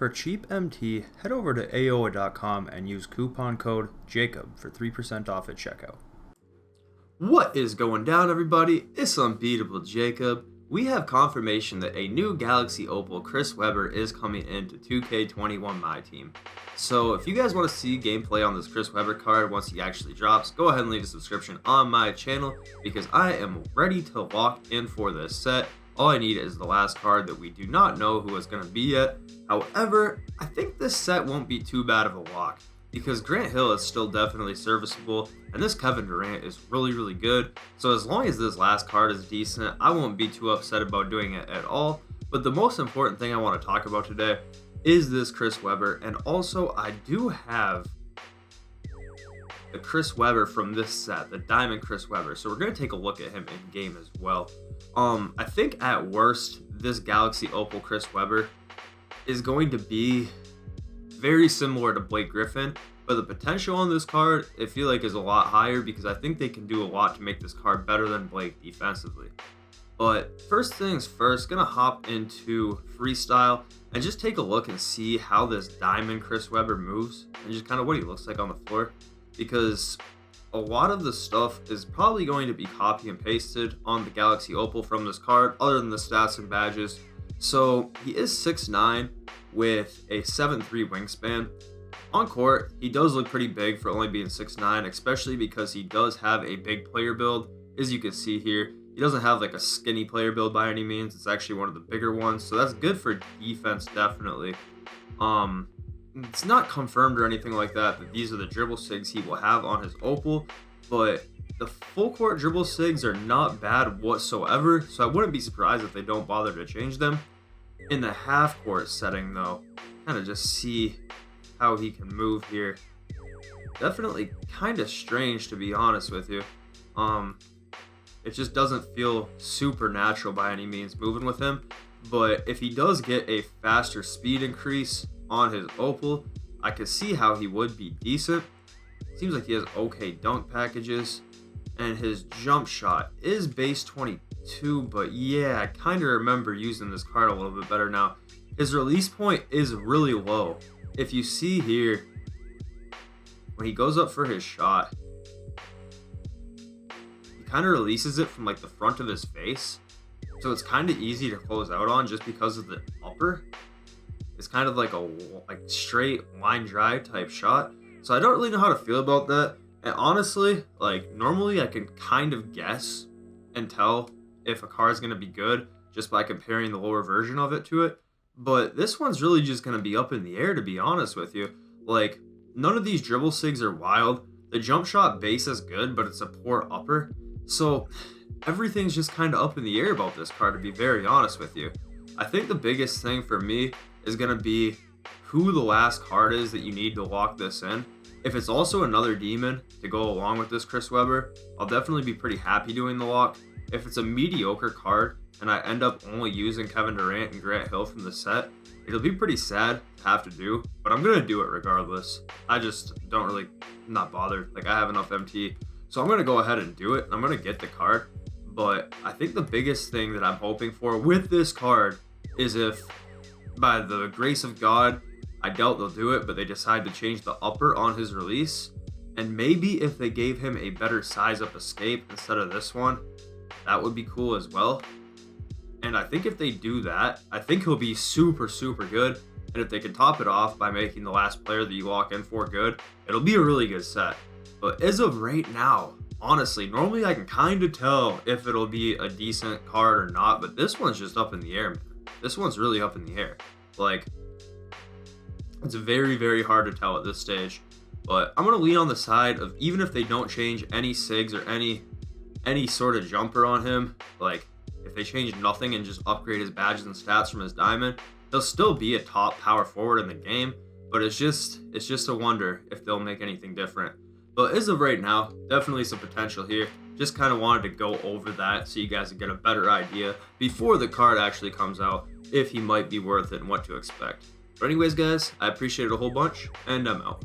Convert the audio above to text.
For cheap MT, head over to aoa.com and use coupon code JACOB for 3% off at checkout. What is going down, everybody? It's Unbeatable Jacob. We have confirmation that a new Galaxy Opal Chris Webber is coming into 2K21 MyTeam. So if you guys want to see gameplay on this Chris Webber card once he actually drops, go ahead and leave a subscription on my channel because I am ready to lock in for this set. All I need is the last card that we do not know who it's going to be yet. However, I think this set won't be too bad of a lock because Grant Hill is still definitely serviceable and this Kevin Durant is really good. So as long as this last card is decent, I won't be too upset about doing it at all. But the most important thing I want to talk about today is this Chris Webber, and also I do have the Chris Webber from this set, the Diamond Chris Webber. So we're going to take a look at him in game as well. I think at worst, this Galaxy Opal Chris Webber is going to be very similar to Blake Griffin, but the potential on this card, I feel like, is a lot higher because I think they can do a lot to make this card better than Blake defensively. But first things first, gonna hop into freestyle and just take a look and see how this Diamond Chris Webber moves and just kind of what he looks like on the floor, because a lot of the stuff is probably going to be copy and pasted on the Galaxy Opal from this card, other than the stats and badges. So he is 6'9" with a 7'3" wingspan. On court, he does look pretty big for only being 6'9", especially because he does have a big player build. As you can see here, he doesn't have like a skinny player build by any means. It's actually one of the bigger ones, so that's good for defense, definitely. It's not confirmed or anything like that these are the dribble sigs he will have on his Opal, but the full court dribble sigs are not bad whatsoever, so I wouldn't be surprised if they don't bother to change them. In the half court setting though, kind of just see how he can move here. Definitely kind of strange, to be honest with you. It just doesn't feel super natural by any means moving with him, but if he does get a faster speed increase on his Opal, I could see how he would be decent. Seems like he has okay dunk packages, and his jump shot is base 22, but yeah, I kind of remember using this card a little bit better now. His release point is really low. If you see here, when he goes up for his shot, he kind of releases it from like the front of his face, so it's kind of easy to close out on just because of the upper. It's kind of like a straight line drive type shot, so I don't really know how to feel about that. And honestly, like, normally I can kind of guess and tell if a card is going to be good just by comparing the lower version of it to it, but this one's really just going to be up in the air, to be honest with you. Like, none of these dribble sigs are wild. The jump shot base is good, but it's a poor upper, so everything's just kind of up in the air about this card, to be very honest with you. I think the biggest thing for me is going to be who the last card is that you need to lock this in. If it's also another demon to go along with this Chris Webber, I'll definitely be pretty happy doing the lock. If it's a mediocre card and I end up only using Kevin Durant and Grant Hill from the set, it'll be pretty sad to have to do, but I'm going to do it regardless. I just don't really, not bothered. Like, I have enough MT, so I'm going to go ahead and do it. I'm going to get the card, but I think the biggest thing that I'm hoping for with this card is if, by the grace of God, I doubt they'll do it, but they decide to change the upper on his release, and maybe if they gave him a better size up escape instead of this one, that would be cool as well. And I think if they do that, I think he'll be super good, and if they can top it off by making the last player that you lock in for good, it'll be a really good set. But as of right now, honestly, normally I can kind of tell if it'll be a decent card or not, but this one's just up in the air, man. This one's really up in the air. Like, it's very hard to tell at this stage, but I'm going to lean on the side of, even if they don't change any sigs or any sort of jumper on him, like if they change nothing and just upgrade his badges and stats from his diamond, he'll still be a top power forward in the game, but it's just a wonder if they'll make anything different. But as of right now, definitely some potential here. Just kind of wanted to go over that so you guys can get a better idea before the card actually comes out, if he might be worth it and what to expect. But anyways, guys, I appreciate it a whole bunch, and I'm out.